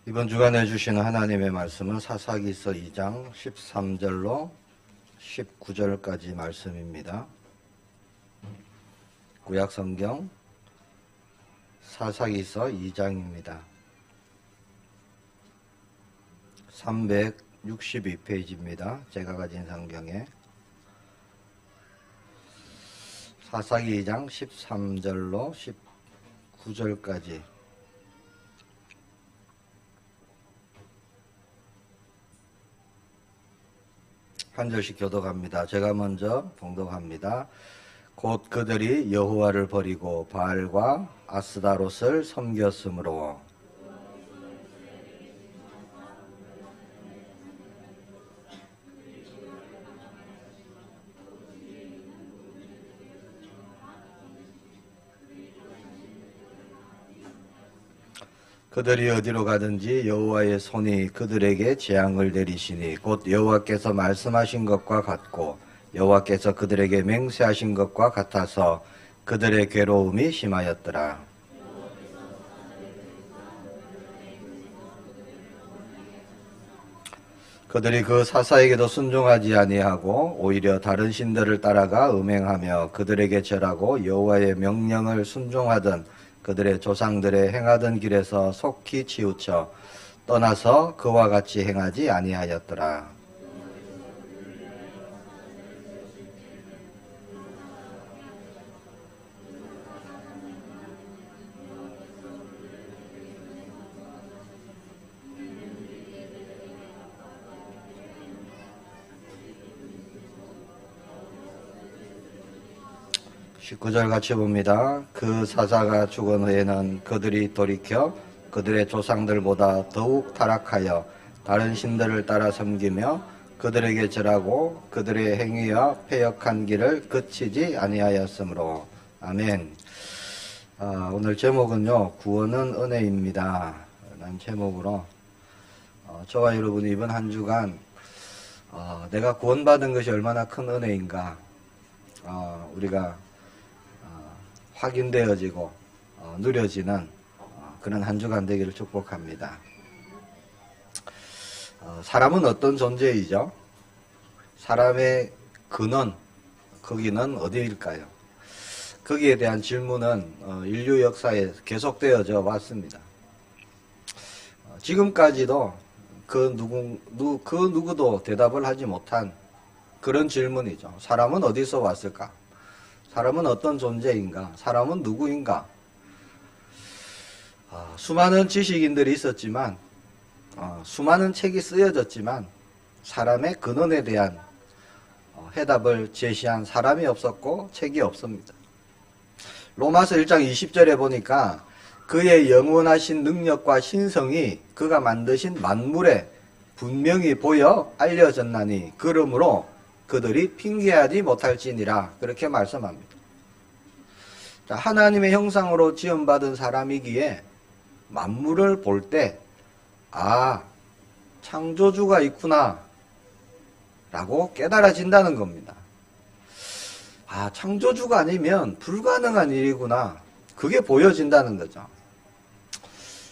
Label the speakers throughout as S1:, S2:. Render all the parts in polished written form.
S1: 이번 주간에 주시는 하나님의 말씀은 사사기서 2장 13절로 19절까지 말씀입니다. 구약성경 사사기서 2장입니다. 362페이지입니다. 제가 가진 성경에 사사기 2장 13절로 19절까지 한 절씩 교독합니다. 제가 먼저 봉독합니다. 곧 그들이 여호와를 버리고 바알과 아스다롯을 섬겼으므로 그들이 어디로 가든지 여호와의 손이 그들에게 재앙을 내리시니 곧 여호와께서 말씀하신 것과 같고 여호와께서 그들에게 맹세하신 것과 같아서 그들의 괴로움이 심하였더라. 그들이 그 사사에게도 순종하지 아니하고 오히려 다른 신들을 따라가 음행하며 그들에게 절하고 여호와의 명령을 순종하던 그들의 조상들의 행하던 길에서 속히 치우쳐 떠나서 그와 같이 행하지 아니하였더라. (19절) 같이 봅니다. 그 사사가 죽은 후에는 그들이 돌이켜 그들의 조상들보다 더욱 타락하여 다른 신들을 따라 섬기며 그들에게 절하고 그들의 행위와 패역한 길을 그치지 아니하였으므로. 아멘. 오늘 제목은요, 구원은 은혜입니다 라는 제목으로 저와 여러분이 이번 한 주간 내가 구원받은 것이 얼마나 큰 은혜인가 우리가 확인되어지고 누려지는 그런 한 주간 되기를 축복합니다. 사람은 어떤 존재이죠? 사람의 근원, 거기는 어디일까요? 거기에 대한 질문은 인류 역사에 계속되어져 왔습니다. 지금까지도 그 누구도 대답을 하지 못한 그런 질문이죠. 사람은 어디서 왔을까? 사람은 어떤 존재인가? 사람은 누구인가? 수많은 지식인들이 있었지만 수많은 책이 쓰여졌지만 사람의 근원에 대한 해답을 제시한 사람이 없었고 책이 없습니다. 로마서 1장 20절에 보니까 그의 영원하신 능력과 신성이 그가 만드신 만물에 분명히 보여 알려졌나니 그러므로 그들이 핑계하지 못할지니라 그렇게 말씀합니다. 자, 하나님의 형상으로 지음받은 사람이기에 만물을 볼 때 창조주가 있구나 라고 깨달아진다는 겁니다. 창조주가 아니면 불가능한 일이구나 그게 보여진다는 거죠.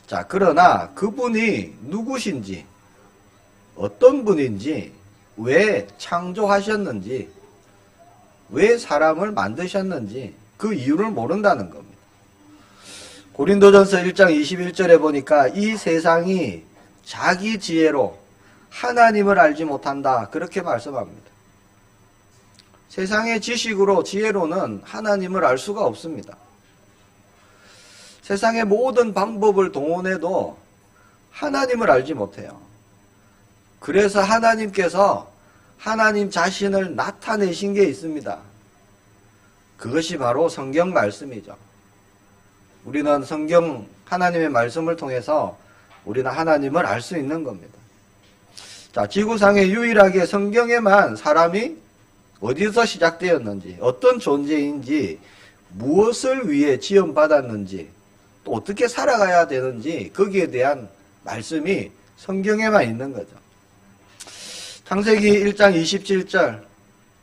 S1: 자, 그러나 그분이 누구신지 어떤 분인지 왜 창조하셨는지 왜 사람을 만드셨는지 그 이유를 모른다는 겁니다. 고린도전서 1장 21절에 보니까 이 세상이 자기 지혜로 하나님을 알지 못한다 그렇게 말씀합니다. 세상의 지식으로 지혜로는 하나님을 알 수가 없습니다. 세상의 모든 방법을 동원해도 하나님을 알지 못해요. 그래서 하나님께서 하나님 자신을 나타내신 게 있습니다. 그것이 바로 성경 말씀이죠. 우리는 성경 하나님의 말씀을 통해서 우리는 하나님을 알 수 있는 겁니다. 자, 지구상에 유일하게 성경에만 사람이 어디서 시작되었는지, 어떤 존재인지, 무엇을 위해 지음받았는지, 또 어떻게 살아가야 되는지 거기에 대한 말씀이 성경에만 있는 거죠. 창세기 1장 27절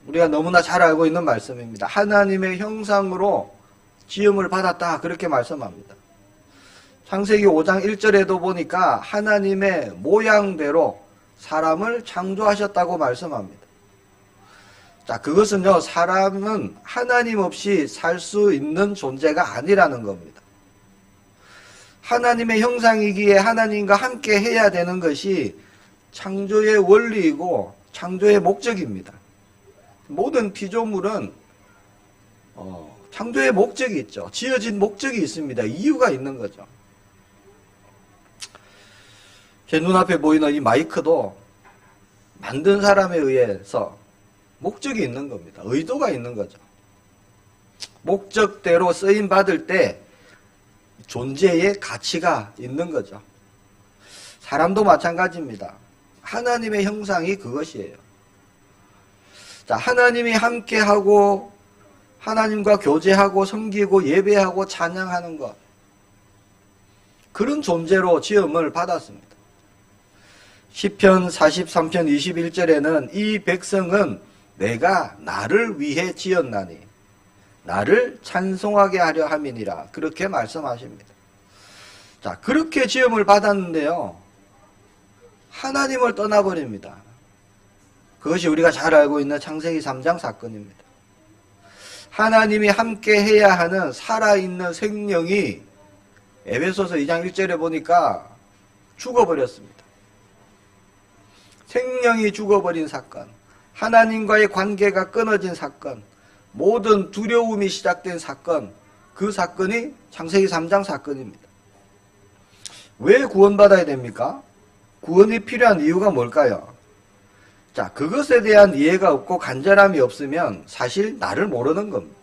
S1: 우리가 너무나 잘 알고 있는 말씀입니다. 하나님의 형상으로 지음을 받았다 그렇게 말씀합니다. 창세기 5장 1절에도 보니까 하나님의 모양대로 사람을 창조하셨다고 말씀합니다. 자, 그것은요, 사람은 하나님 없이 살 수 있는 존재가 아니라는 겁니다. 하나님의 형상이기에 하나님과 함께 해야 되는 것이 창조의 원리이고 창조의 목적입니다. 모든 피조물은 창조의 목적이 있죠. 지어진 목적이 있습니다. 이유가 있는 거죠. 제 눈앞에 보이는 이 마이크도 만든 사람에 의해서 목적이 있는 겁니다. 의도가 있는 거죠. 목적대로 쓰임 받을 때 존재의 가치가 있는 거죠. 사람도 마찬가지입니다. 하나님의 형상이 그것이에요. 자, 하나님이 함께하고 하나님과 교제하고 섬기고 예배하고 찬양하는 것, 그런 존재로 지음을 받았습니다. 시편 43편 21절에는 이 백성은 내가 나를 위해 지었나니 나를 찬송하게 하려 함이니라, 그렇게 말씀하십니다. 자, 그렇게 지음을 받았는데요, 하나님을 떠나버립니다. 그것이 우리가 잘 알고 있는 창세기 3장 사건입니다. 하나님이 함께 해야 하는 살아있는 생명이 에베소서 2장 1절에 보니까 죽어버렸습니다. 생명이 죽어버린 사건, 하나님과의 관계가 끊어진 사건, 모든 두려움이 시작된 사건, 그 사건이 창세기 3장 사건입니다. 왜 구원받아야 됩니까? 구원이 필요한 이유가 뭘까요? 자, 그것에 대한 이해가 없고 간절함이 없으면 사실 나를 모르는 겁니다.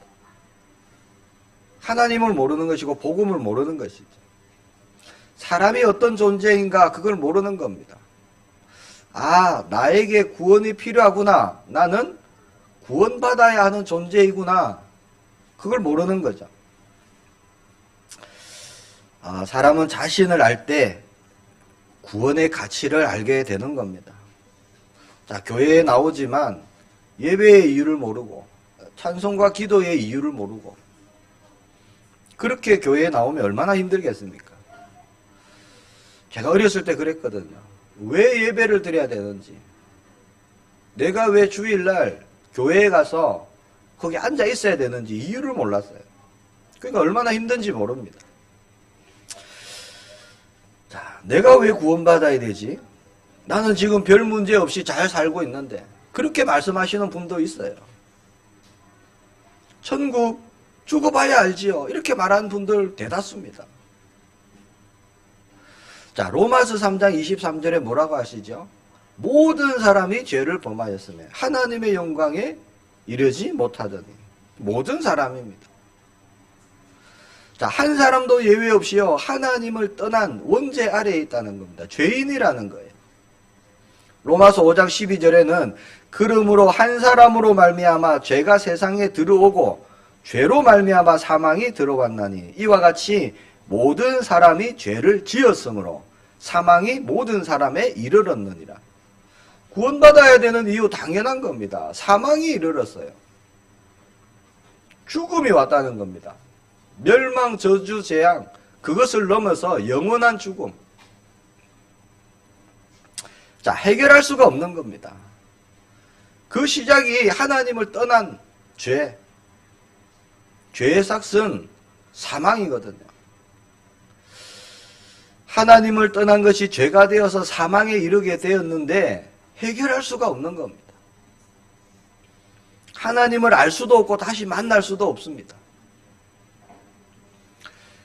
S1: 하나님을 모르는 것이고 복음을 모르는 것이죠. 사람이 어떤 존재인가, 그걸 모르는 겁니다. 아, 나에게 구원이 필요하구나. 나는 구원받아야 하는 존재이구나. 그걸 모르는 거죠. 사람은 자신을 알 때 구원의 가치를 알게 되는 겁니다. 자, 교회에 나오지만 예배의 이유를 모르고 찬송과 기도의 이유를 모르고 그렇게 교회에 나오면 얼마나 힘들겠습니까? 제가 어렸을 때 그랬거든요. 왜 예배를 드려야 되는지, 내가 왜 주일날 교회에 가서 거기 앉아 있어야 되는지 이유를 몰랐어요. 그러니까 얼마나 힘든지 모릅니다. 자, 내가 왜 구원받아야 되지? 나는 지금 별 문제 없이 잘 살고 있는데, 그렇게 말씀하시는 분도 있어요. 천국 죽어봐야 알지요, 이렇게 말하는 분들 대다수입니다. 자, 로마서 3장 23절에 뭐라고 하시죠? 모든 사람이 죄를 범하였으며 하나님의 영광에 이르지 못하더니. 모든 사람입니다. 자, 한 사람도 예외 없이요, 하나님을 떠난 원죄 아래에 있다는 겁니다. 죄인이라는 거예요. 로마서 5장 12절에는 그러므로 한 사람으로 말미암아 죄가 세상에 들어오고 죄로 말미암아 사망이 들어왔나니 이와 같이 모든 사람이 죄를 지었으므로 사망이 모든 사람에 이르렀느니라. 구원받아야 되는 이유 당연한 겁니다. 사망이 이르렀어요. 죽음이 왔다는 겁니다. 멸망, 저주, 재앙, 그것을 넘어서 영원한 죽음. 자, 해결할 수가 없는 겁니다. 그 시작이 하나님을 떠난 죄. 죄의 삭은 사망이거든요. 하나님을 떠난 것이 죄가 되어서 사망에 이르게 되었는데 해결할 수가 없는 겁니다. 하나님을 알 수도 없고 다시 만날 수도 없습니다.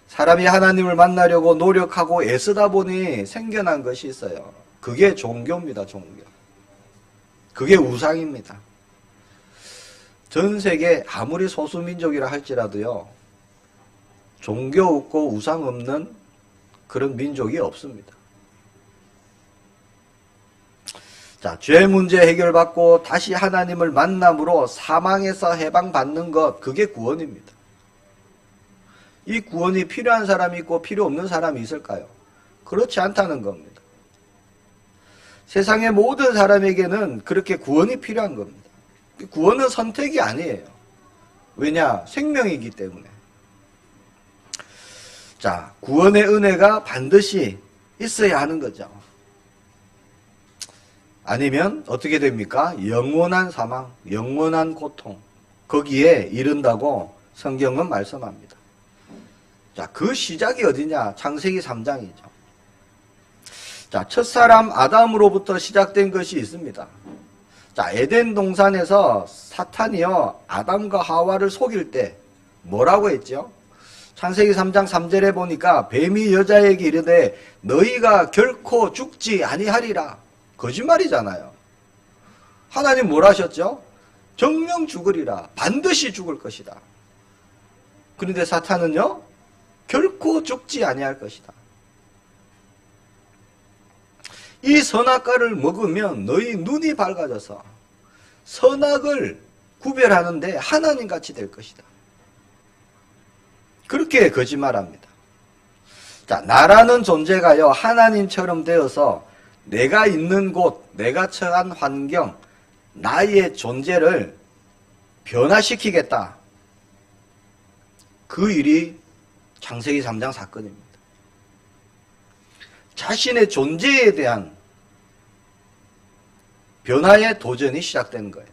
S1: 사람이 하나님을 만나려고 노력하고 애쓰다 보니 생겨난 것이 있어요. 그게 종교입니다. 종교. 그게 우상입니다. 전 세계 아무리 소수민족이라 할지라도요, 종교 없고 우상 없는 그런 민족이 없습니다. 자, 죄 문제 해결받고 다시 하나님을 만남으로 사망에서 해방받는 것, 그게 구원입니다. 이 구원이 필요한 사람이 있고 필요 없는 사람이 있을까요? 그렇지 않다는 겁니다. 세상의 모든 사람에게는 그렇게 구원이 필요한 겁니다. 구원은 선택이 아니에요. 왜냐? 생명이기 때문에. 자, 구원의 은혜가 반드시 있어야 하는 거죠. 아니면 어떻게 됩니까? 영원한 사망, 영원한 고통, 거기에 이른다고 성경은 말씀합니다. 자, 그 시작이 어디냐? 창세기 3장이죠. 자, 첫사람 아담으로부터 시작된 것이 있습니다. 자, 에덴 동산에서 사탄이요, 아담과 하와를 속일 때 뭐라고 했죠? 창세기 3장 3절에 보니까 뱀이 여자에게 이르되 너희가 결코 죽지 아니하리라. 거짓말이잖아요. 하나님 뭘 하셨죠? 정녕 죽으리라. 반드시 죽을 것이다. 그런데 사탄은요, 결코 죽지 아니할 것이다. 이 선악과를 먹으면 너희 눈이 밝아져서 선악을 구별하는데 하나님같이 될 것이다. 그렇게 거짓말합니다. 자, 나라는 존재가요, 하나님처럼 되어서 내가 있는 곳, 내가 처한 환경, 나의 존재를 변화시키겠다. 그 일이 창세기 3장 사건입니다. 자신의 존재에 대한 변화의 도전이 시작되는 거예요.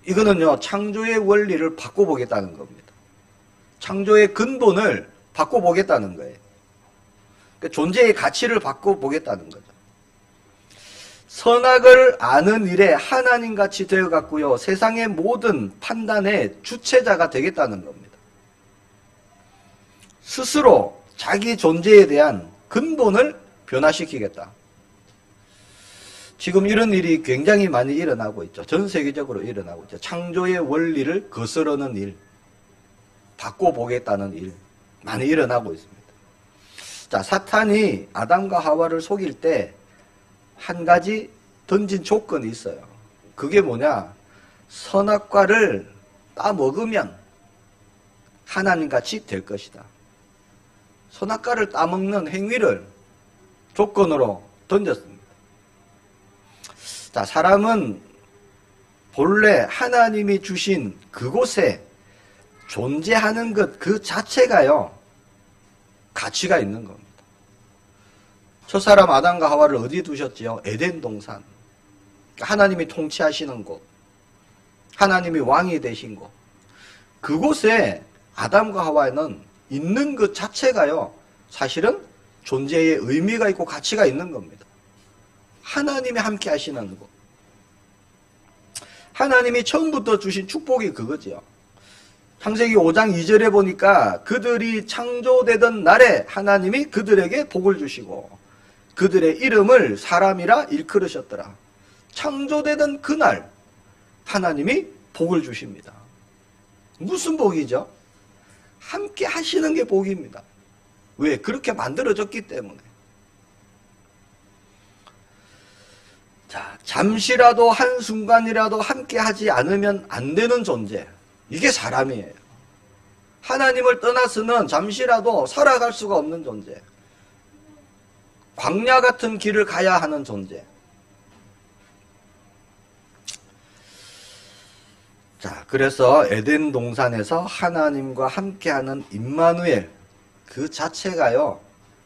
S1: 이거는요, 창조의 원리를 바꿔보겠다는 겁니다. 창조의 근본을 바꿔보겠다는 거예요. 그러니까 존재의 가치를 바꿔보겠다는 거죠. 선악을 아는 일에 하나님같이 되어갔고요, 세상의 모든 판단의 주체자가 되겠다는 겁니다. 스스로 자기 존재에 대한 근본을 변화시키겠다. 지금 이런 일이 굉장히 많이 일어나고 있죠. 전 세계적으로 일어나고 있죠. 창조의 원리를 거스르는 일, 바꿔보겠다는 일, 많이 일어나고 있습니다. 자, 사탄이 아담과 하와를 속일 때 한 가지 던진 조건이 있어요. 그게 뭐냐? 선악과를 따먹으면 하나님같이 될 것이다. 선악과를 따먹는 행위를 조건으로 던졌습니다. 자, 사람은 본래 하나님이 주신 그곳에 존재하는 것 그 자체가요, 가치가 있는 겁니다. 첫사람 아담과 하와를 어디 두셨지요? 에덴 동산. 하나님이 통치하시는 곳, 하나님이 왕이 되신 곳, 그곳에 아담과 하와는 있는 것 자체가요, 사실은 존재의 의미가 있고 가치가 있는 겁니다. 하나님이 함께 하시는 곳, 하나님이 처음부터 주신 축복이 그거지요. 창세기 5장 2절에 보니까 그들이 창조되던 날에 하나님이 그들에게 복을 주시고 그들의 이름을 사람이라 일컬으셨더라. 창조되던 그날 하나님이 복을 주십니다. 무슨 복이죠? 함께 하시는 게 복입니다. 왜? 그렇게 만들어졌기 때문에. 자, 잠시라도 한순간이라도 함께 하지 않으면 안 되는 존재, 이게 사람이에요. 하나님을 떠나서는 잠시라도 살아갈 수가 없는 존재, 광야 같은 길을 가야 하는 존재. 자, 그래서 에덴 동산에서 하나님과 함께하는 임마누엘 그 자체가요,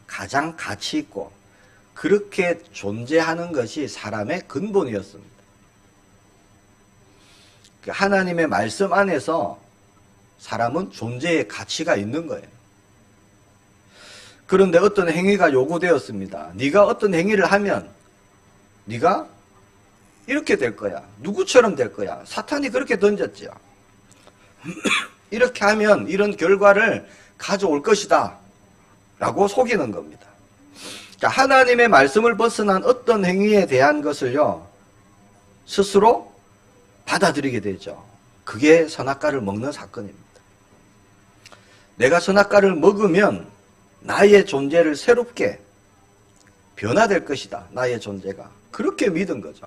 S1: 가장 가치 있고 그렇게 존재하는 것이 사람의 근본이었습니다. 하나님의 말씀 안에서 사람은 존재의 가치가 있는 거예요. 그런데 어떤 행위가 요구되었습니다. 네가 어떤 행위를 하면 네가 이렇게 될 거야. 누구처럼 될 거야. 사탄이 그렇게 던졌죠. 이렇게 하면 이런 결과를 가져올 것이다 라고 속이는 겁니다. 자, 하나님의 말씀을 벗어난 어떤 행위에 대한 것을요, 스스로 받아들이게 되죠. 그게 선악과를 먹는 사건입니다. 내가 선악과를 먹으면 나의 존재를 새롭게 변화될 것이다. 나의 존재가. 그렇게 믿은 거죠.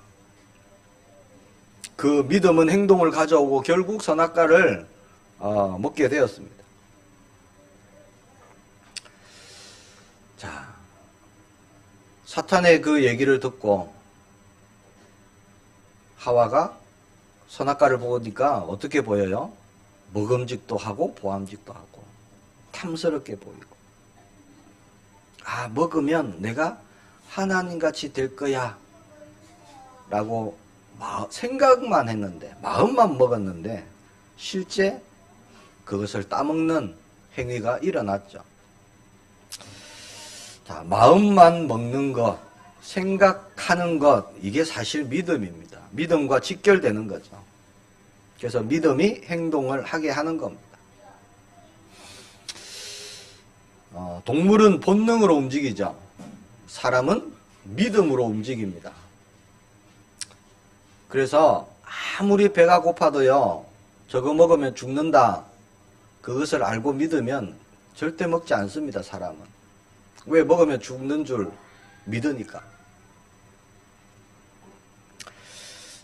S1: 그 믿음은 행동을 가져오고 결국 선악과를 먹게 되었습니다. 자, 사탄의 그 얘기를 듣고 하와가 선악과를 보니까 어떻게 보여요? 먹음직도 하고 보암직도 하고 탐스럽게 보이고 먹으면 내가 하나님같이 될 거야 라고 생각만 했는데, 마음만 먹었는데 실제 그것을 따먹는 행위가 일어났죠. 자, 마음만 먹는 것, 생각하는 것, 이게 사실 믿음입니다. 믿음과 직결되는 거죠. 그래서 믿음이 행동을 하게 하는 겁니다. 동물은 본능으로 움직이죠. 사람은 믿음으로 움직입니다. 그래서 아무리 배가 고파도요, 저거 먹으면 죽는다, 그것을 알고 믿으면 절대 먹지 않습니다, 사람은. 왜? 먹으면 죽는 줄 믿으니까.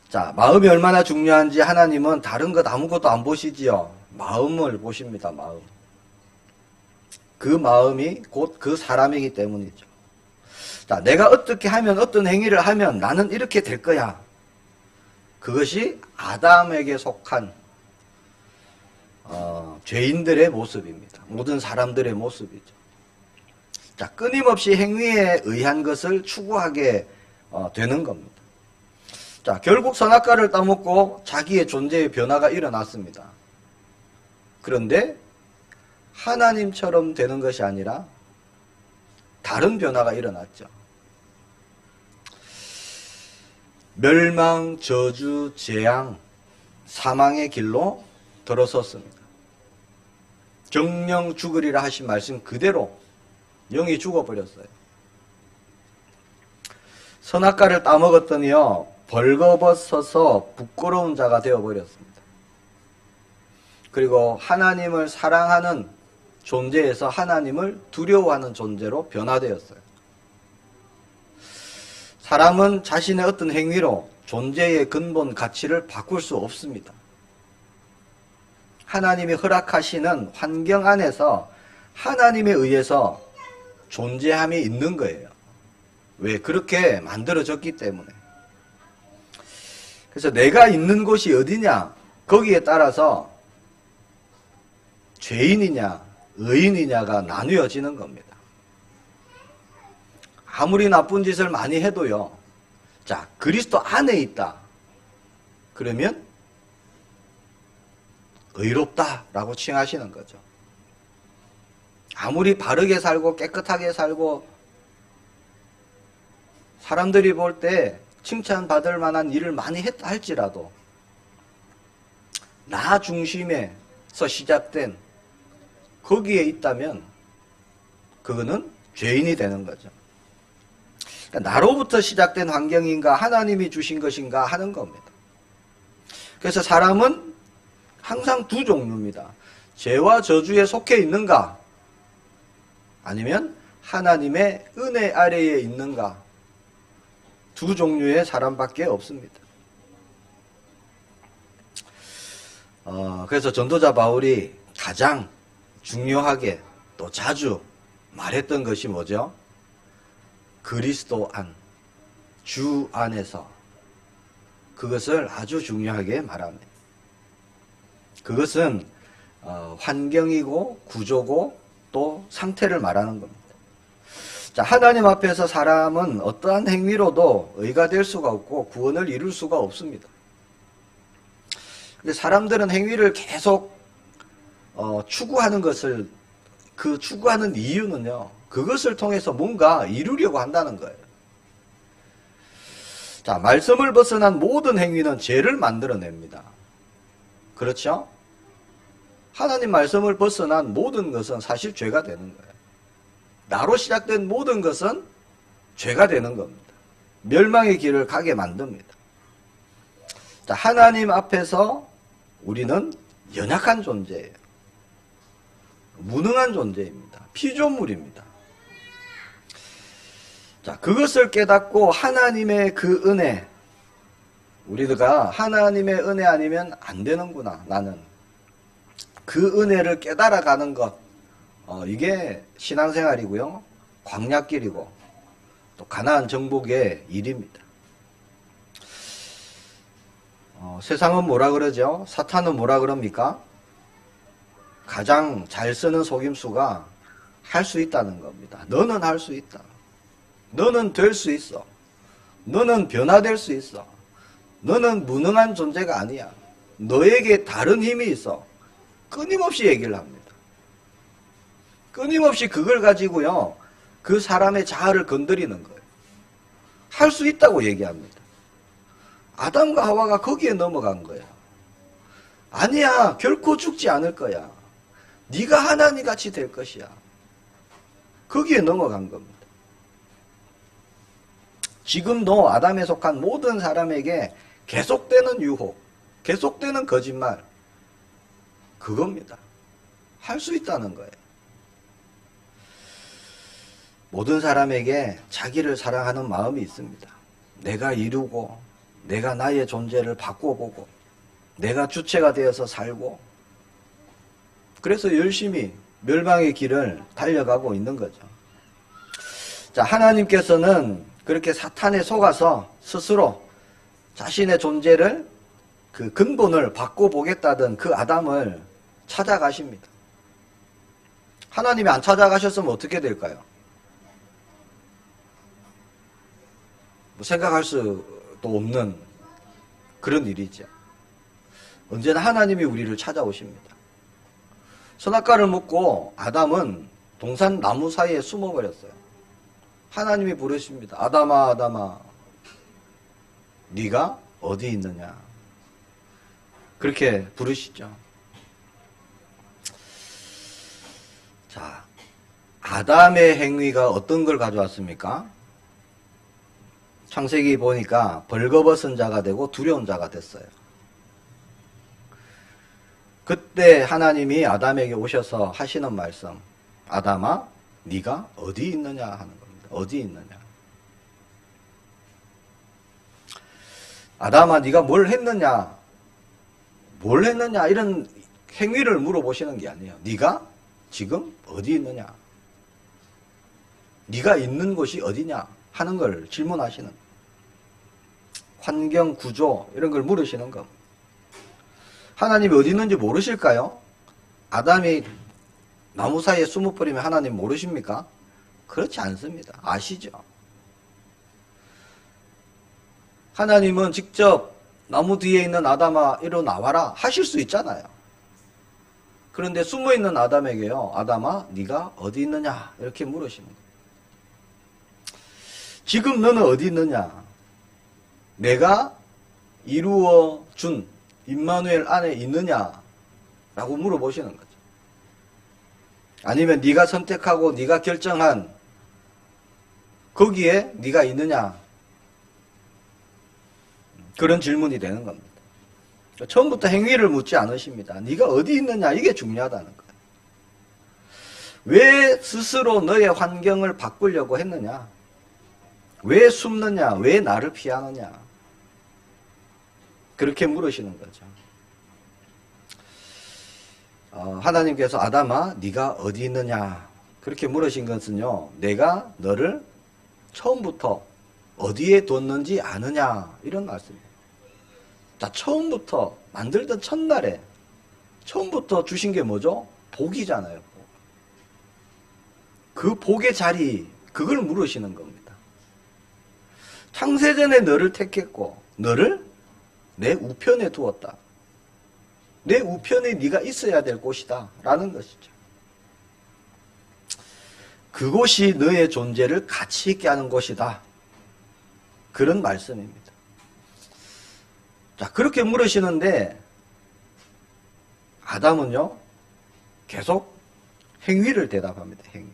S1: 자, 마음이 얼마나 중요한지 하나님은 다른 것 아무것도 안 보시지요. 마음을 보십니다, 마음. 그 마음이 곧 그 사람이기 때문이죠. 자, 내가 어떻게 하면, 어떤 행위를 하면 나는 이렇게 될 거야. 그것이 아담에게 속한 죄인들의 모습입니다. 모든 사람들의 모습이죠. 자, 끊임없이 행위에 의한 것을 추구하게 되는 겁니다. 자, 결국 선악과를 따먹고 자기의 존재의 변화가 일어났습니다. 그런데 하나님처럼 되는 것이 아니라 다른 변화가 일어났죠. 멸망, 저주, 재앙, 사망의 길로 들어섰습니다. 정령 죽으리라 하신 말씀 그대로 영이 죽어버렸어요. 선악과를 따먹었더니요, 벌거벗어서 부끄러운 자가 되어버렸습니다. 그리고 하나님을 사랑하는 존재에서 하나님을 두려워하는 존재로 변화되었어요. 사람은 자신의 어떤 행위로 존재의 근본 가치를 바꿀 수 없습니다. 하나님이 허락하시는 환경 안에서 하나님에 의해서 존재함이 있는 거예요. 왜? 그렇게 만들어졌기 때문에. 그래서 내가 있는 곳이 어디냐, 거기에 따라서 죄인이냐 의인이냐가 나뉘어지는 겁니다. 아무리 나쁜 짓을 많이 해도요, 자, 그리스도 안에 있다 그러면 의롭다라고 칭하시는 거죠. 아무리 바르게 살고 깨끗하게 살고 사람들이 볼 때 칭찬받을 만한 일을 많이 했다 할지라도 나 중심에서 시작된 거기에 있다면 그거는 죄인이 되는 거죠. 그러니까 나로부터 시작된 환경인가 하나님이 주신 것인가 하는 겁니다. 그래서 사람은 항상 두 종류입니다. 죄와 저주에 속해 있는가 아니면 하나님의 은혜 아래에 있는가, 두 종류의 사람밖에 없습니다. 그래서 전도자 바울이 가장 중요하게 또 자주 말했던 것이 뭐죠? 그리스도 안, 주 안에서, 그것을 아주 중요하게 말합니다. 그것은 환경이고 구조고 또 상태를 말하는 겁니다. 자, 하나님 앞에서 사람은 어떠한 행위로도 의가 될 수가 없고 구원을 이룰 수가 없습니다. 근데 사람들은 행위를 계속 추구하는 것을, 그 추구하는 이유는요, 그것을 통해서 뭔가 이루려고 한다는 거예요. 자, 말씀을 벗어난 모든 행위는 죄를 만들어냅니다. 그렇죠? 하나님 말씀을 벗어난 모든 것은 사실 죄가 되는 거예요. 나로 시작된 모든 것은 죄가 되는 겁니다. 멸망의 길을 가게 만듭니다. 자, 하나님 앞에서 우리는 연약한 존재예요. 무능한 존재입니다. 피조물입니다. 자, 그것을 깨닫고 하나님의 그 은혜, 우리가 하나님의 은혜 아니면 안 되는구나, 나는. 그 은혜를 깨달아가는 것, 이게 신앙생활이고요, 광야길이고 또 가나안 정복의 일입니다. 세상은 뭐라 그러죠? 사탄은 뭐라 그럽니까? 가장 잘 쓰는 속임수가 할 수 있다는 겁니다. 너는 할 수 있다. 너는 될 수 있어. 너는 변화될 수 있어. 너는 무능한 존재가 아니야. 너에게 다른 힘이 있어. 끊임없이 얘기를 합니다. 끊임없이 그걸 가지고요, 그 사람의 자아를 건드리는 거예요. 할 수 있다고 얘기합니다. 아담과 하와가 거기에 넘어간 거야. 아니야, 결코 죽지 않을 거야. 네가 하나님 같이 될 것이야. 거기에 넘어간 겁니다. 지금도 아담에 속한 모든 사람에게 계속되는 유혹, 계속되는 거짓말, 그겁니다. 할 수 있다는 거예요. 모든 사람에게 자기를 사랑하는 마음이 있습니다. 내가 이루고, 내가 나의 존재를 바꿔보고, 내가 주체가 되어서 살고, 그래서 열심히 멸망의 길을 달려가고 있는 거죠. 자, 하나님께서는 그렇게 사탄에 속아서 스스로 자신의 존재를, 그 근본을 바꿔보겠다던 그 아담을 찾아가십니다. 하나님이 안 찾아가셨으면 어떻게 될까요? 뭐 생각할 수도 없는 그런 일이죠. 언제나 하나님이 우리를 찾아오십니다. 선악과를 먹고 아담은 동산 나무 사이에 숨어버렸어요. 하나님이 부르십니다. 아담아, 아담아, 네가 어디 있느냐? 그렇게 부르시죠. 자, 아담의 행위가 어떤 걸 가져왔습니까? 창세기 보니까 벌거벗은 자가 되고 두려운 자가 됐어요. 그때 하나님이 아담에게 오셔서 하시는 말씀, 아담아, 네가 어디 있느냐 하는 겁니다. 어디 있느냐. 아담아, 네가 뭘 했느냐? 뭘 했느냐? 이런 행위를 물어보시는 게 아니에요. 네가 지금 어디 있느냐? 네가 있는 곳이 어디냐? 하는 걸 질문하시는 거예요. 환경, 구조 이런 걸 물으시는 겁니다. 하나님이 어디 있는지 모르실까요? 아담이 나무 사이에 숨어버리면 하나님 모르십니까? 그렇지 않습니다. 아시죠? 하나님은 직접 나무 뒤에 있는 아담아 이리 나와라 하실 수 있잖아요. 그런데 숨어있는 아담에게요, 아담아 네가 어디 있느냐 이렇게 물으시는 거예요. 지금 너는 어디 있느냐? 내가 이루어 준 임마누엘 안에 있느냐라고 물어보시는 거죠. 아니면 네가 선택하고 네가 결정한 거기에 네가 있느냐? 그런 질문이 되는 겁니다. 처음부터 행위를 묻지 않으십니다. 네가 어디 있느냐? 이게 중요하다는 거예요. 왜 스스로 너의 환경을 바꾸려고 했느냐? 왜 숨느냐? 왜 나를 피하느냐? 그렇게 물으시는 거죠. 하나님께서 아담아 네가 어디 있느냐? 그렇게 물으신 것은요, 내가 너를 처음부터 어디에 뒀는지 아느냐? 이런 말씀이에요. 자, 처음부터 만들던 첫날에 처음부터 주신 게 뭐죠? 복이잖아요. 그 복의 자리, 그걸 물으시는 겁니다. 창세전에 너를 택했고 너를 내 우편에 두었다. 내 우편에 네가 있어야 될 곳이다 라는 것이죠. 그곳이 너의 존재를 가치 있게 하는 곳이다. 그런 말씀입니다. 자, 그렇게 물으시는데 아담은요 계속 행위를 대답합니다. 행위.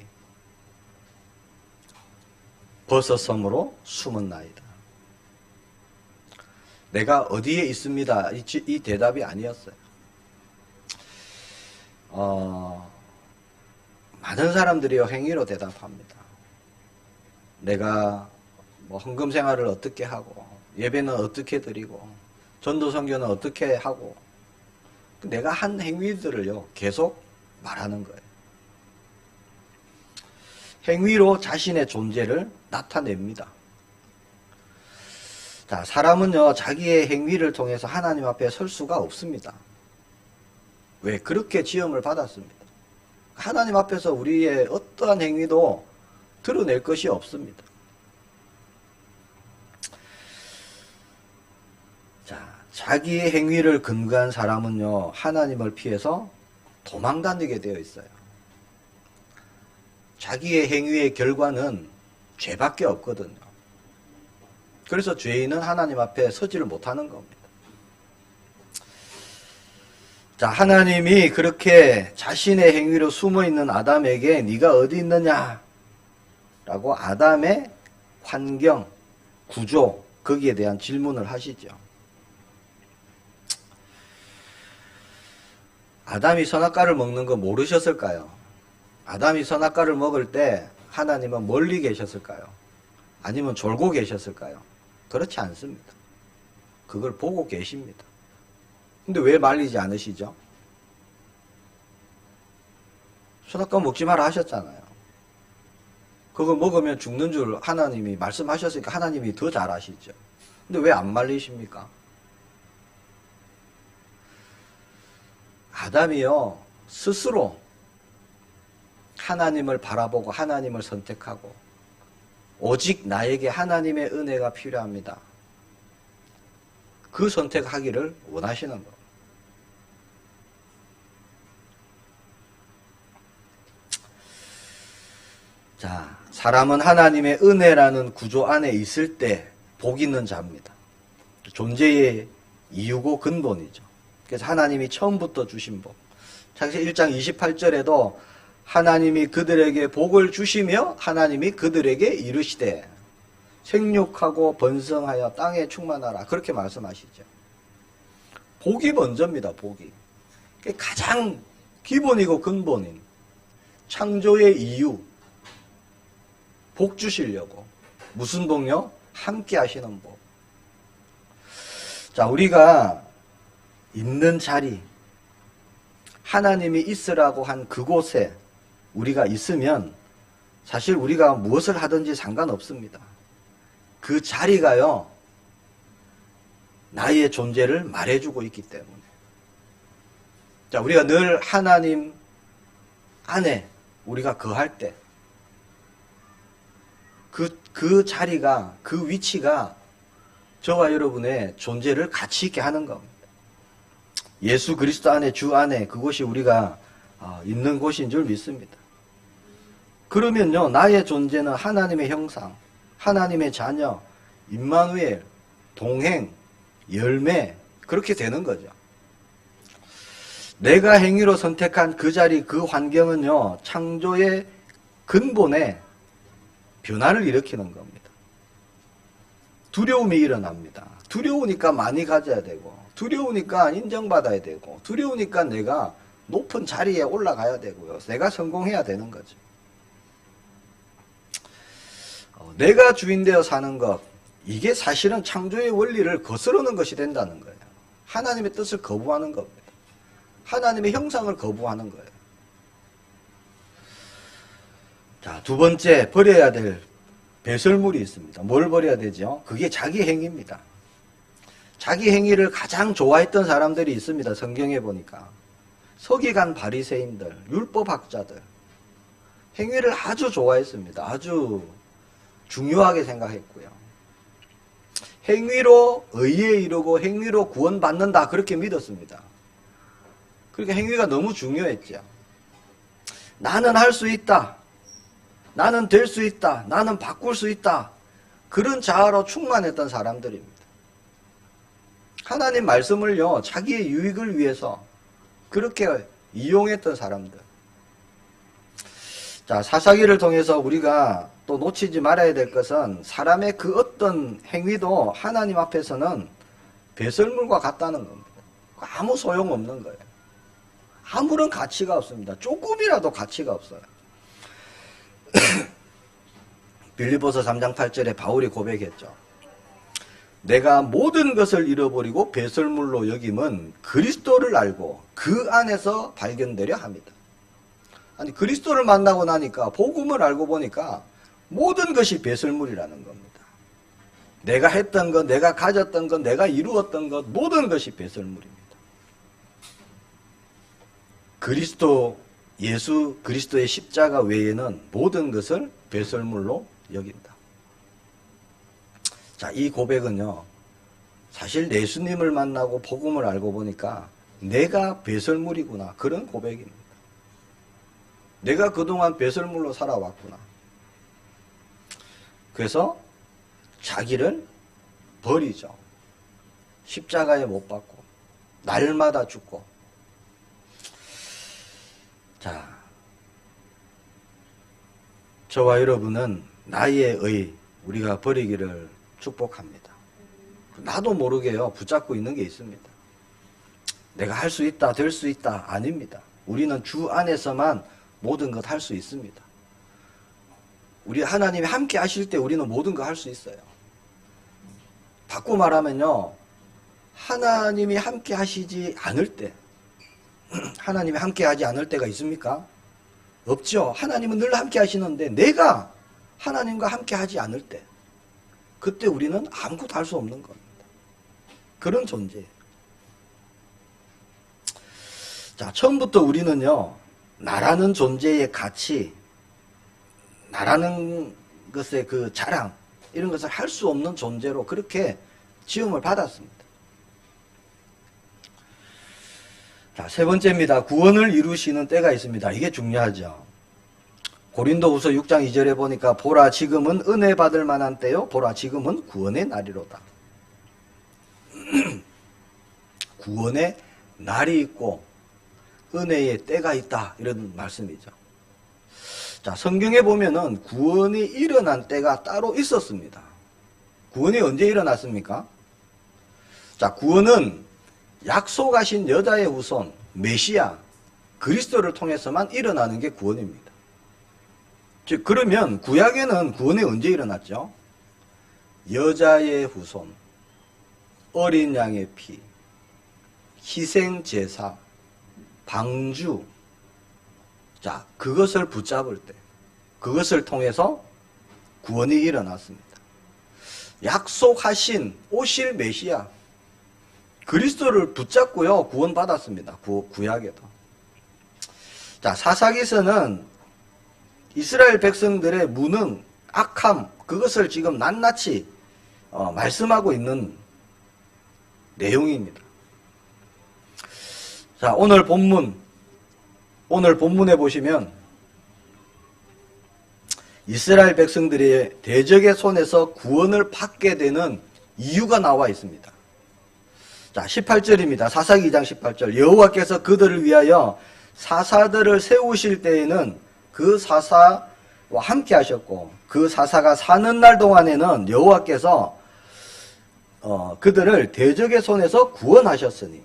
S1: 버섯섬으로 숨은 나이다. 내가 어디에 있습니다. 이 대답이 아니었어요. 많은 사람들이요 행위로 대답합니다. 내가 뭐 헌금 생활을 어떻게 하고 예배는 어떻게 드리고 전도 선교는 어떻게 하고 내가 한 행위들을요 계속 말하는 거예요. 행위로 자신의 존재를 나타냅니다. 자, 사람은요 자기의 행위를 통해서 하나님 앞에 설 수가 없습니다. 왜? 그렇게 지음을 받았습니다. 하나님 앞에서 우리의 어떠한 행위도 드러낼 것이 없습니다. 자, 자기의 행위를 근거한 사람은요, 하나님을 피해서 도망 다니게 되어 있어요. 자기의 행위의 결과는 죄밖에 없거든요. 그래서 죄인은 하나님 앞에 서지를 못하는 겁니다. 자, 하나님이 그렇게 자신의 행위로 숨어있는 아담에게 네가 어디 있느냐 라고 아담의 환경, 구조, 거기에 대한 질문을 하시죠. 아담이 선악과를 먹는 거 모르셨을까요? 아담이 선악과를 먹을 때 하나님은 멀리 계셨을까요? 아니면 졸고 계셨을까요? 그렇지 않습니다. 그걸 보고 계십니다. 근데 왜 말리지 않으시죠? 선악과 먹지 마라 하셨잖아요. 그거 먹으면 죽는 줄 하나님이 말씀하셨으니까 하나님이 더 잘 아시죠. 근데 왜 안 말리십니까? 아담이요, 스스로 하나님을 바라보고 하나님을 선택하고 오직 나에게 하나님의 은혜가 필요합니다. 그 선택하기를 원하시는 겁니다. 자, 사람은 하나님의 은혜라는 구조 안에 있을 때 복 있는 자입니다. 존재의 이유고 근본이죠. 그래서 하나님이 처음부터 주신 복. 창세기 1장 28절에도 하나님이 그들에게 복을 주시며 하나님이 그들에게 이르시되 생육하고 번성하여 땅에 충만하라. 그렇게 말씀하시죠. 복이 먼저입니다. 복이. 가장 기본이고 근본인 창조의 이유. 복 주시려고. 무슨 복요? 함께 하시는 복. 자, 우리가 있는 자리, 하나님이 있으라고 한 그곳에 우리가 있으면 사실 우리가 무엇을 하든지 상관없습니다. 그 자리가요, 나의 존재를 말해주고 있기 때문에. 자, 우리가 늘 하나님 안에 우리가 거할 때, 그 자리가, 그 위치가 저와 여러분의 존재를 가치 있게 하는 겁니다. 예수 그리스도 안에, 주 안에 그곳이 우리가 있는 곳인 줄 믿습니다. 그러면요, 나의 존재는 하나님의 형상, 하나님의 자녀, 임마누엘, 동행, 열매, 그렇게 되는 거죠. 내가 행위로 선택한 그 자리, 그 환경은요, 창조의 근본에 변화를 일으키는 겁니다. 두려움이 일어납니다. 두려우니까 많이 가져야 되고, 두려우니까 인정받아야 되고, 두려우니까 내가 높은 자리에 올라가야 되고요. 내가 성공해야 되는 거죠. 내가 주인 되어 사는 것, 이게 사실은 창조의 원리를 거스르는 것이 된다는 거예요. 하나님의 뜻을 거부하는 겁니다. 하나님의 형상을 거부하는 거예요. 자, 두 번째 버려야 될 배설물이 있습니다. 뭘 버려야 되죠? 그게 자기 행위입니다. 자기 행위를 가장 좋아했던 사람들이 있습니다. 성경에 보니까. 서기관 바리새인들, 율법학자들. 행위를 아주 좋아했습니다. 아주 중요하게 생각했고요. 행위로 의에 이르고 행위로 구원받는다. 그렇게 믿었습니다. 그러니까 행위가 너무 중요했죠. 나는 할 수 있다. 나는 될 수 있다. 나는 바꿀 수 있다. 그런 자아로 충만했던 사람들입니다. 하나님 말씀을요, 자기의 유익을 위해서 그렇게 이용했던 사람들. 자, 사사기를 통해서 우리가 또 놓치지 말아야 될 것은 사람의 그 어떤 행위도 하나님 앞에서는 배설물과 같다는 겁니다. 아무 소용없는 거예요. 아무런 가치가 없습니다. 조금이라도 가치가 없어요. 빌립보서 3장 8절에 바울이 고백했죠. 내가 모든 것을 잃어버리고 배설물로 여김은 그리스도를 알고 그 안에서 발견되려 합니다. 아니, 그리스도를 만나고 나니까, 복음을 알고 보니까 모든 것이 배설물이라는 겁니다. 내가 했던 것, 내가 가졌던 것, 내가 이루었던 것, 모든 것이 배설물입니다. 그리스도 예수 그리스도의 십자가 외에는 모든 것을 배설물로 여긴다. 자, 이 고백은요, 사실 예수님을 만나고 복음을 알고 보니까 내가 배설물이구나, 그런 고백입니다. 내가 그동안 배설물로 살아왔구나. 그래서 자기를 버리죠. 십자가에 못 박고 날마다 죽고. 자, 저와 여러분은 나의 의, 우리가 버리기를 축복합니다. 나도 모르게요, 붙잡고 있는 게 있습니다. 내가 할 수 있다, 될 수 있다, 아닙니다. 우리는 주 안에서만 모든 것 할 수 있습니다. 우리 하나님이 함께 하실 때 우리는 모든 거 할 수 있어요. 바꿔 말하면요, 하나님이 함께 하시지 않을 때, 하나님이 함께 하지 않을 때가 있습니까? 없죠. 하나님은 늘 함께 하시는데 내가 하나님과 함께 하지 않을 때, 그때 우리는 아무것도 할 수 없는 겁니다. 그런 존재예요. 자, 처음부터 우리는요, 나라는 존재의 가치, 나라는 것의 그 자랑, 이런 것을 할 수 없는 존재로 그렇게 지음을 받았습니다. 자, 세 번째입니다. 구원을 이루시는 때가 있습니다. 이게 중요하죠. 고린도후서 6장 2절에 보니까 보라 지금은 은혜 받을 만한 때요, 보라 지금은 구원의 날이로다. 구원의 날이 있고 은혜의 때가 있다, 이런 말씀이죠. 자, 성경에 보면은 구원이 일어난 때가 따로 있었습니다. 구원이 언제 일어났습니까? 자, 구원은 약속하신 여자의 후손 메시아 그리스도를 통해서만 일어나는 게 구원입니다. 즉, 그러면 구약에는 구원이 언제 일어났죠? 여자의 후손, 어린 양의 피, 희생 제사, 방주, 자, 그것을 붙잡을 때, 그것을 통해서 구원이 일어났습니다. 약속하신 오실 메시아 그리스도를 붙잡고요, 구원받았습니다. 구약에도. 자, 사사기서는 이스라엘 백성들의 무능, 악함, 그것을 지금 낱낱이 말씀하고 있는 내용입니다. 자, 오늘 본문에 보시면 이스라엘 백성들이 대적의 손에서 구원을 받게 되는 이유가 나와 있습니다. 자, 18절입니다. 사사기 2장 18절. 여호와께서 그들을 위하여 사사들을 세우실 때에는 그 사사와 함께 하셨고, 그 사사가 사는 날 동안에는 여호와께서 그들을 대적의 손에서 구원하셨으니,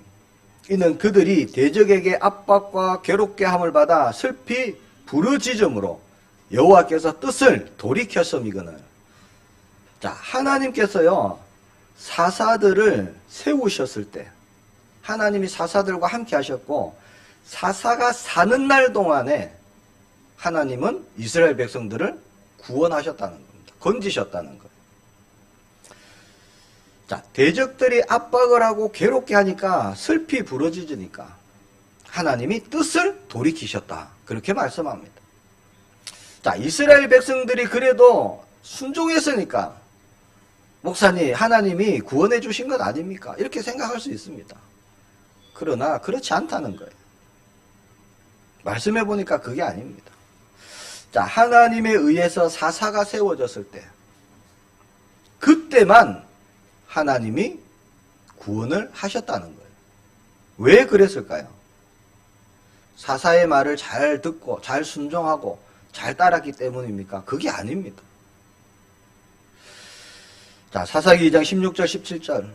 S1: 이는 그들이 대적에게 압박과 괴롭게 함을 받아 슬피 부르짖음으로 여호와께서 뜻을 돌이켰음이거늘. 자, 하나님께서요, 사사들을 세우셨을 때, 하나님이 사사들과 함께 하셨고, 사사가 사는 날 동안에 하나님은 이스라엘 백성들을 구원하셨다는 겁니다. 건지셨다는 거예요. 자, 대적들이 압박을 하고 괴롭게 하니까 슬피 부러지니까 하나님이 뜻을 돌이키셨다, 그렇게 말씀합니다. 자, 이스라엘 백성들이 그래도 순종했으니까 목사님, 하나님이 구원해 주신 것 아닙니까? 이렇게 생각할 수 있습니다. 그러나 그렇지 않다는 거예요. 말씀해 보니까 그게 아닙니다. 자, 하나님에 의해서 사사가 세워졌을 때, 그때만 하나님이 구원을 하셨다는 거예요. 왜 그랬을까요? 사사의 말을 잘 듣고 잘 순종하고 잘 따랐기 때문입니까? 그게 아닙니다. 자, 사사기 2장 16절 17절.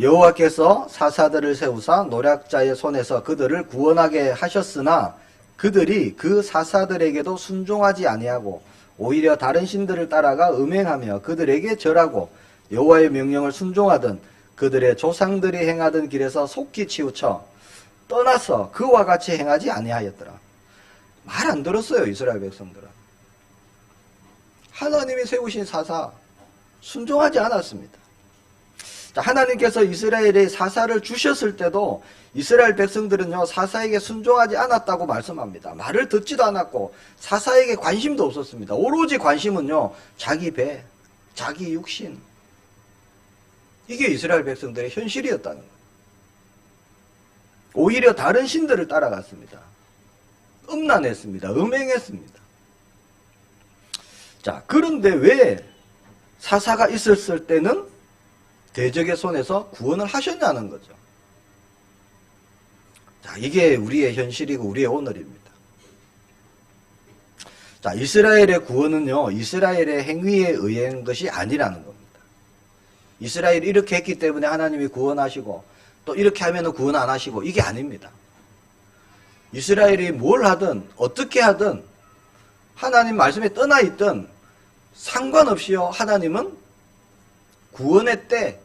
S1: 여호와께서 사사들을 세우사 노략자의 손에서 그들을 구원하게 하셨으나 그들이 그 사사들에게도 순종하지 아니하고 오히려 다른 신들을 따라가 음행하며 그들에게 절하고 여호와의 명령을 순종하던 그들의 조상들이 행하던 길에서 속히 치우쳐 떠나서 그와 같이 행하지 아니하였더라. 말 안 들었어요, 이스라엘 백성들은. 하나님이 세우신 사사 순종하지 않았습니다. 자, 하나님께서 이스라엘에 사사를 주셨을 때도 이스라엘 백성들은요, 사사에게 순종하지 않았다고 말씀합니다. 말을 듣지도 않았고 사사에게 관심도 없었습니다. 오로지 관심은요, 자기 배, 자기 육신. 이게 이스라엘 백성들의 현실이었다는 거예요. 오히려 다른 신들을 따라갔습니다. 음란했습니다. 음행했습니다. 자, 그런데 왜 사사가 있었을 때는 대적의 손에서 구원을 하셨냐는 거죠. 자, 이게 우리의 현실이고 우리의 오늘입니다. 자, 이스라엘의 구원은요, 이스라엘의 행위에 의한 것이 아니라는 겁니다. 이스라엘이 이렇게 했기 때문에 하나님이 구원하시고 또 이렇게 하면 구원 안 하시고 이게 아닙니다. 이스라엘이 뭘 하든 어떻게 하든 하나님 말씀에 떠나 있든 상관없이요, 하나님은 구원의 때,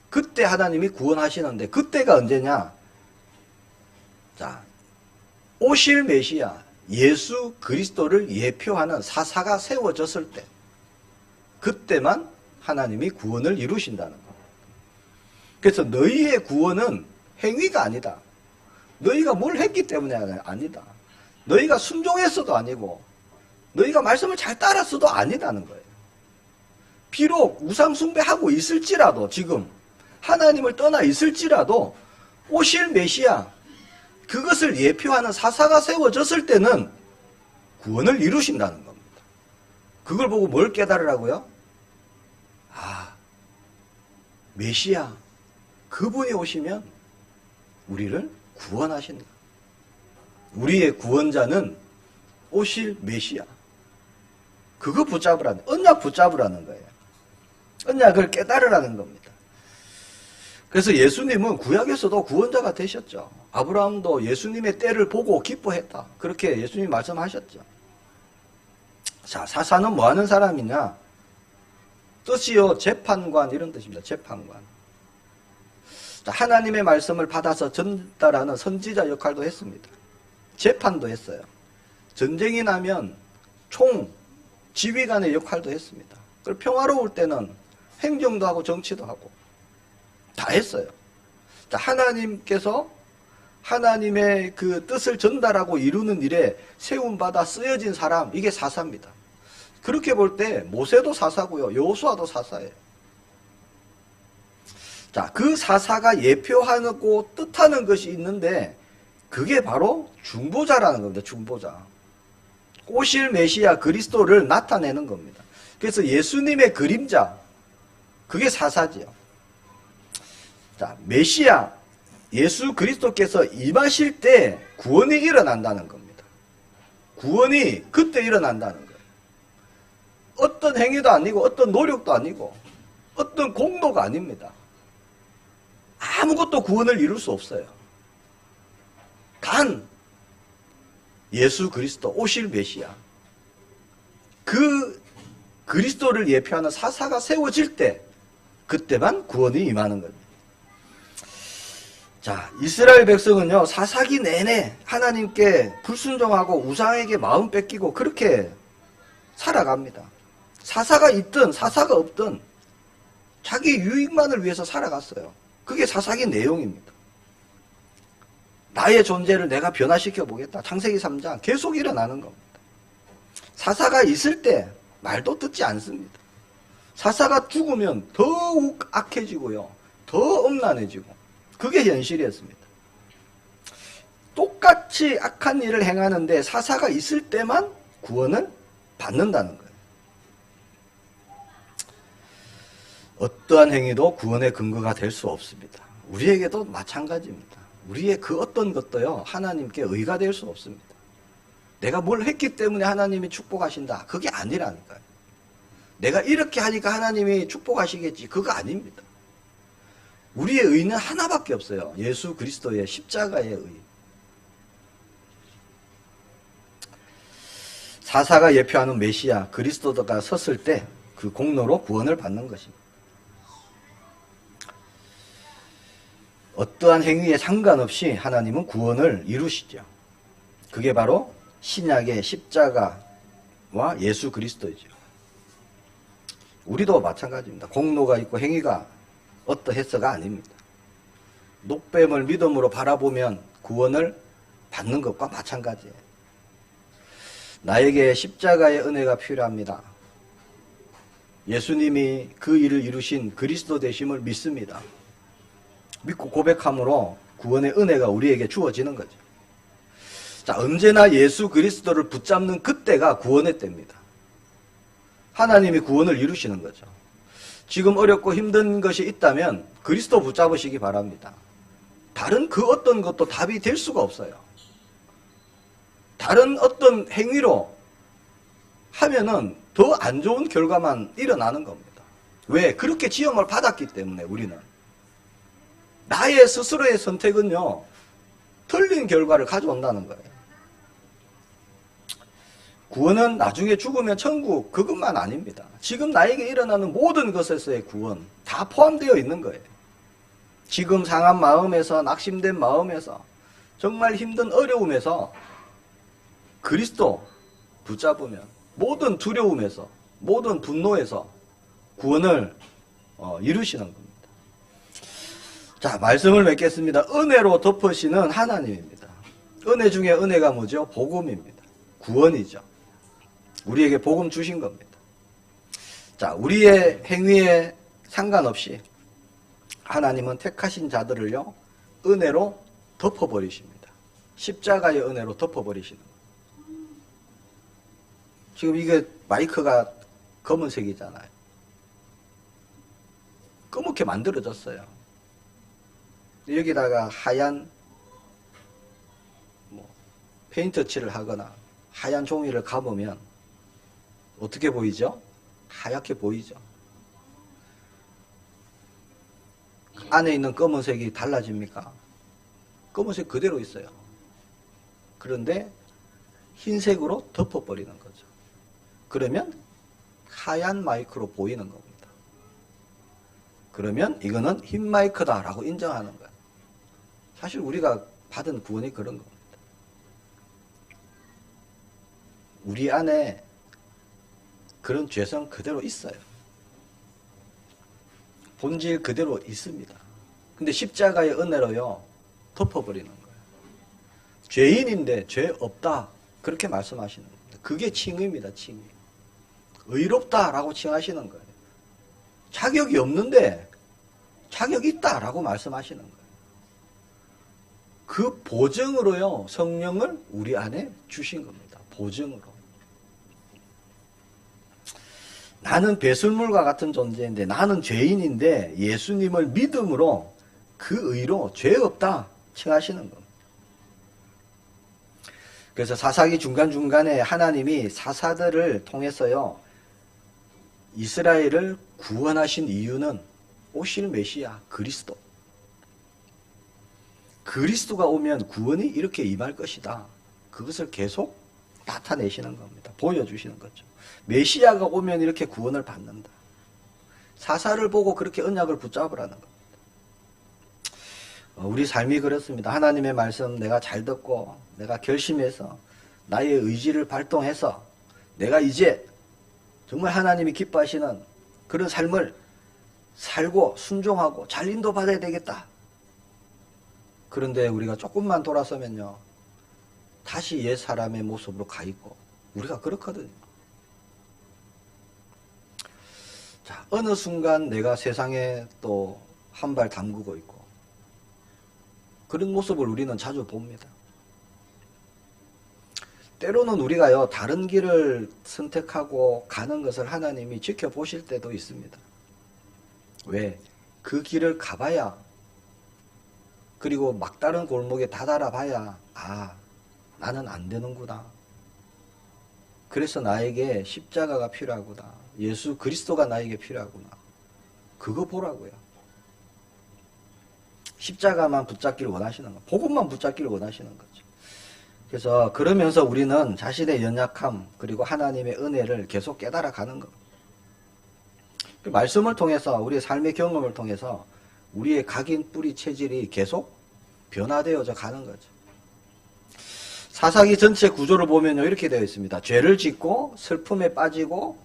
S1: 그때 하나님이 구원하시는데 그때가 언제냐? 자, 오실 메시아 예수 그리스도를 예표하는 사사가 세워졌을 때, 그때만 하나님이 구원을 이루신다는 겁니다. 그래서 너희의 구원은 행위가 아니다. 너희가 뭘 했기 때문에 아니다. 너희가 순종했어도 아니고 너희가 말씀을 잘 따랐어도 아니다는 거예요. 비록 우상 숭배하고 있을지라도, 지금 하나님을 떠나 있을지라도 오실 메시아, 그것을 예표하는 사사가 세워졌을 때는 구원을 이루신다는 겁니다. 그걸 보고 뭘 깨달으라고요? 아, 메시아, 그분이 오시면 우리를 구원하신다. 우리의 구원자는 오실 메시아. 그거 붙잡으라는, 언약 붙잡으라는 거예요. 언약을 깨달으라는 겁니다. 그래서 예수님은 구약에서도 구원자가 되셨죠. 아브라함도 예수님의 때를 보고 기뻐했다. 그렇게 예수님이 말씀하셨죠. 자, 사사는 뭐 하는 사람이냐? 뜻이요, 재판관, 이런 뜻입니다. 재판관. 자, 하나님의 말씀을 받아서 전달하는 선지자 역할도 했습니다. 재판도 했어요. 전쟁이 나면 총, 지휘관의 역할도 했습니다. 그리고 평화로울 때는 행정도 하고 정치도 하고 다 했어요. 자, 하나님께서 하나님의 그 뜻을 전달하고 이루는 일에 세움받아 쓰여진 사람, 이게 사사입니다. 그렇게 볼 때 모세도 사사고요, 여호수아도 사사예요. 자, 그 사사가 예표하고 뜻하는 것이 있는데 그게 바로 중보자라는 겁니다. 중보자. 오실 메시아 그리스도를 나타내는 겁니다. 그래서 예수님의 그림자, 그게 사사지요. 자, 메시아 예수 그리스도께서 임하실 때 구원이 일어난다는 겁니다. 구원이 그때 일어난다는 거예요. 어떤 행위도 아니고 어떤 노력도 아니고 어떤 공로가 아닙니다. 아무것도 구원을 이룰 수 없어요. 단 예수 그리스도, 오실 메시아, 그 그리스도를 예표하는 사사가 세워질 때 그때만 구원이 임하는 겁니다. 자, 이스라엘 백성은요, 사사기 내내 하나님께 불순종하고 우상에게 마음 뺏기고 그렇게 살아갑니다. 사사가 있든 사사가 없든 자기 유익만을 위해서 살아갔어요. 그게 사사기 내용입니다. 나의 존재를 내가 변화시켜 보겠다. 창세기 3장 계속 일어나는 겁니다. 사사가 있을 때 말도 듣지 않습니다. 사사가 죽으면 더욱 악해지고요, 더 음란해지고, 그게 현실이었습니다. 똑같이 악한 일을 행하는데 사사가 있을 때만 구원을 받는다는 거예요. 어떠한 행위도 구원의 근거가 될 수 없습니다. 우리에게도 마찬가지입니다. 우리의 그 어떤 것도요, 하나님께 의가 될 수 없습니다. 내가 뭘 했기 때문에 하나님이 축복하신다, 그게 아니라니까요. 내가 이렇게 하니까 하나님이 축복하시겠지, 그거 아닙니다. 우리의 의는 하나밖에 없어요. 예수 그리스도의 십자가의 의. 사사가 예표하는 메시아 그리스도가 섰을 때 그 공로로 구원을 받는 것입니다. 어떠한 행위에 상관없이 하나님은 구원을 이루시죠. 그게 바로 신약의 십자가와 예수 그리스도이죠. 우리도 마찬가지입니다. 공로가 있고 행위가 어떠해서가 아닙니다. 녹뱀을 믿음으로 바라보면 구원을 받는 것과 마찬가지예요. 나에게 십자가의 은혜가 필요합니다. 예수님이 그 일을 이루신 그리스도 되심을 믿습니다. 믿고 고백함으로 구원의 은혜가 우리에게 주어지는 거죠. 자, 언제나 예수 그리스도를 붙잡는 그때가 구원의 때입니다. 하나님이 구원을 이루시는 거죠. 지금 어렵고 힘든 것이 있다면 그리스도 붙잡으시기 바랍니다. 다른 그 어떤 것도 답이 될 수가 없어요. 다른 어떤 행위로 하면은 더 안 좋은 결과만 일어나는 겁니다. 왜? 그렇게 지음을 받았기 때문에 우리는. 나의 스스로의 선택은요, 틀린 결과를 가져온다는 거예요. 구원은 나중에 죽으면 천국, 그것만 아닙니다. 지금 나에게 일어나는 모든 것에서의 구원, 다 포함되어 있는 거예요. 지금 상한 마음에서, 낙심된 마음에서, 정말 힘든 어려움에서 그리스도 붙잡으면 모든 두려움에서, 모든 분노에서 구원을 이루시는 겁니다. 자, 말씀을 맺겠습니다. 은혜로 덮으시는 하나님입니다. 은혜 중에 은혜가 뭐죠? 복음입니다. 구원이죠. 우리에게 복음 주신 겁니다. 자, 우리의 행위에 상관없이 하나님은 택하신 자들을요, 은혜로 덮어버리십니다. 십자가의 은혜로 덮어버리시는 거예요. 지금 이게 마이크가 검은색이잖아요. 검게 만들어졌어요. 여기다가 하얀 페인트 칠을 하거나 하얀 종이를 감으면 어떻게 보이죠? 하얗게 보이죠. 안에 있는 검은색이 달라집니까? 검은색 그대로 있어요. 그런데 흰색으로 덮어버리는 거죠. 그러면 하얀 마이크로 보이는 겁니다. 그러면 이거는 흰 마이크다라고 인정하는 거예요. 사실 우리가 받은 구원이 그런 겁니다. 우리 안에 그런 죄성 그대로 있어요. 본질 그대로 있습니다. 근데 십자가의 은혜로요, 덮어버리는 거예요. 죄인인데 죄 없다, 그렇게 말씀하시는 겁니다. 그게 칭의입니다. 칭의. 의롭다라고 칭하시는 거예요. 자격이 없는데 자격이 있다라고 말씀하시는 거예요. 그 보증으로요, 성령을 우리 안에 주신 겁니다. 보증으로. 나는 배설물과 같은 존재인데, 나는 죄인인데 예수님을 믿음으로 그 의로 죄 없다 칭하시는 겁니다. 그래서 사사기 중간중간에 하나님이 사사들을 통해서요, 이스라엘을 구원하신 이유는 오실 메시아 그리스도. 그리스도가 오면 구원이 이렇게 임할 것이다. 그것을 계속 나타내시는 겁니다. 보여주시는 거죠. 메시아가 오면 이렇게 구원을 받는다. 사사를 보고 그렇게 언약을 붙잡으라는 겁니다. 우리 삶이 그렇습니다. 하나님의 말씀 내가 잘 듣고 내가 결심해서 나의 의지를 발동해서 내가 이제 정말 하나님이 기뻐하시는 그런 삶을 살고 순종하고 잘 인도받아야 되겠다. 그런데 우리가 조금만 돌아서면요, 다시 옛 사람의 모습으로 가 있고, 우리가 그렇거든요. 자, 어느 순간 내가 세상에 또 한 발 담그고 있고, 그런 모습을 우리는 자주 봅니다. 때로는 우리가요, 다른 길을 선택하고 가는 것을 하나님이 지켜보실 때도 있습니다. 왜? 그 길을 가봐야, 그리고 막다른 골목에 다다라 봐야, 아, 나는 안 되는구나. 그래서 나에게 십자가가 필요하구나. 예수 그리스도가 나에게 필요하구나. 그거 보라고요. 십자가만 붙잡기를 원하시는 거, 복음만 붙잡기를 원하시는 거죠. 그래서 그러면서 우리는 자신의 연약함 그리고 하나님의 은혜를 계속 깨달아 가는 겁니다. 그 말씀을 통해서, 우리의 삶의 경험을 통해서 우리의 각인 뿌리 체질이 계속 변화되어져 가는 거죠. 사사기 전체 구조를 보면요, 이렇게 되어 있습니다. 죄를 짓고 슬픔에 빠지고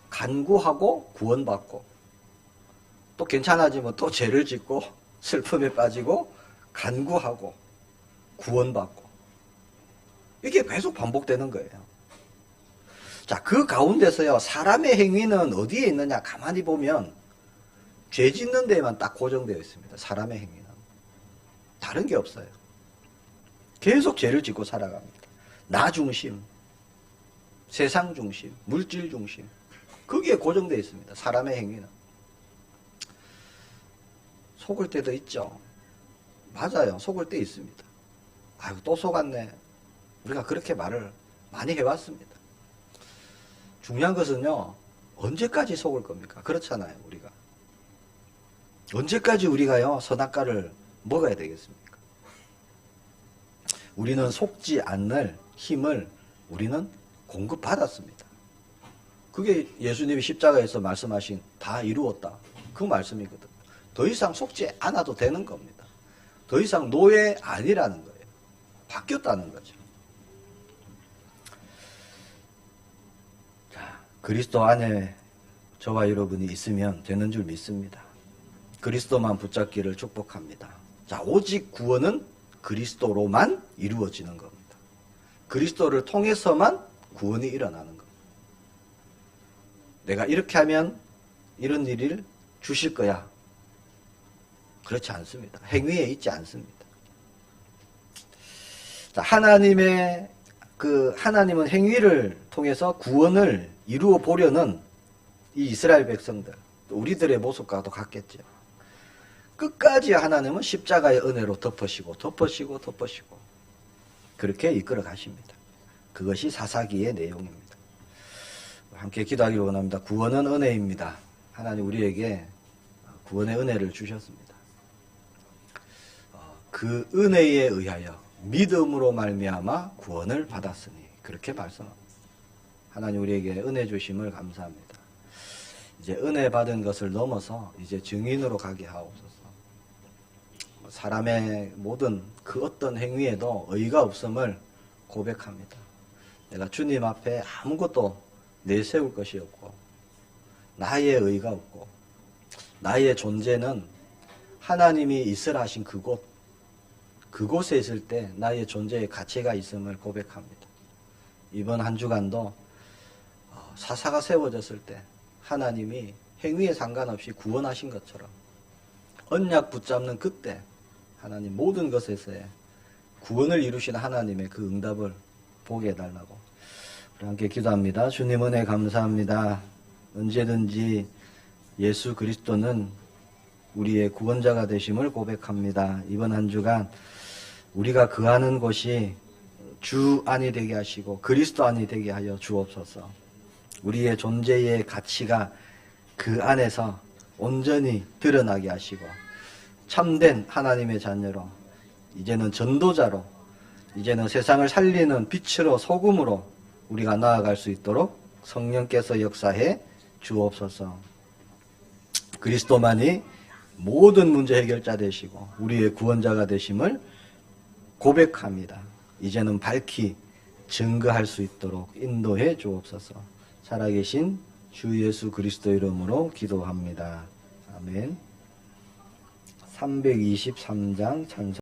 S1: 간구하고 구원받고, 또 괜찮아지면 또 죄를 짓고 슬픔에 빠지고 간구하고 구원받고 이게 계속 반복되는 거예요. 자, 그 가운데서요, 사람의 행위는 어디에 있느냐 가만히 보면 죄 짓는 데에만 딱 고정되어 있습니다. 사람의 행위는 다른 게 없어요. 계속 죄를 짓고 살아갑니다. 나 중심, 세상 중심, 물질 중심, 거기에 고정되어 있습니다. 사람의 행위는. 속을 때도 있죠. 맞아요. 속을 때 있습니다. 아이고, 또 속았네. 우리가 그렇게 말을 많이 해왔습니다. 중요한 것은요, 언제까지 속을 겁니까? 그렇잖아요, 우리가. 언제까지 우리가요, 선악과를 먹어야 되겠습니까? 우리는 속지 않을 힘을 우리는 공급받았습니다. 그게 예수님이 십자가에서 말씀하신 다 이루었다. 그 말씀이거든요. 더 이상 속지 않아도 되는 겁니다. 더 이상 노예 아니라는 거예요. 바뀌었다는 거죠. 자, 그리스도 안에 저와 여러분이 있으면 되는 줄 믿습니다. 그리스도만 붙잡기를 축복합니다. 자, 오직 구원은 그리스도로만 이루어지는 겁니다. 그리스도를 통해서만 구원이 일어나는 겁니다. 내가 이렇게 하면 이런 일을 주실 거야. 그렇지 않습니다. 행위에 있지 않습니다. 자, 하나님은 행위를 통해서 구원을 이루어 보려는 이 이스라엘 백성들, 우리들의 모습과도 같겠죠. 끝까지 하나님은 십자가의 은혜로 덮으시고 그렇게 이끌어 가십니다. 그것이 사사기의 내용입니다. 함께 기도하기를 원합니다. 구원은 은혜입니다. 하나님 우리에게 구원의 은혜를 주셨습니다. 그 은혜에 의하여 믿음으로 말미암아 구원을 받았으니 그렇게 말씀합니다. 하나님 우리에게 은혜 주심을 감사합니다. 이제 은혜 받은 것을 넘어서 이제 증인으로 가게 하옵소서. 사람의 모든 그 어떤 행위에도 의의가 없음을 고백합니다. 내가 주님 앞에 아무것도 내세울 것이 없고 나의 의의가 없고 나의 존재는 하나님이 있으라 하신 그곳에 있을 때 나의 존재의 가치가 있음을 고백합니다. 이번 한 주간도 사사가 세워졌을 때 하나님이 행위에 상관없이 구원하신 것처럼 언약 붙잡는 그때 하나님 모든 것에서의 구원을 이루신 하나님의 그 응답을 보게 해달라고 우리 함께 기도합니다. 주님 은혜 감사합니다. 언제든지 예수 그리스도는 우리의 구원자가 되심을 고백합니다. 이번 한 주간 우리가 거하는 곳이 주 안이 되게 하시고 그리스도 안이 되게 하여 주옵소서. 우리의 존재의 가치가 그 안에서 온전히 드러나게 하시고 참된 하나님의 자녀로 이제는 전도자로 이제는 세상을 살리는 빛으로 소금으로 우리가 나아갈 수 있도록 성령께서 역사해 주옵소서. 그리스도만이 모든 문제 해결자 되시고 우리의 구원자가 되심을 고백합니다. 이제는 밝히 증거할 수 있도록 인도해 주옵소서. 살아계신 주 예수 그리스도 이름으로 기도합니다. 아멘. 323장 찬송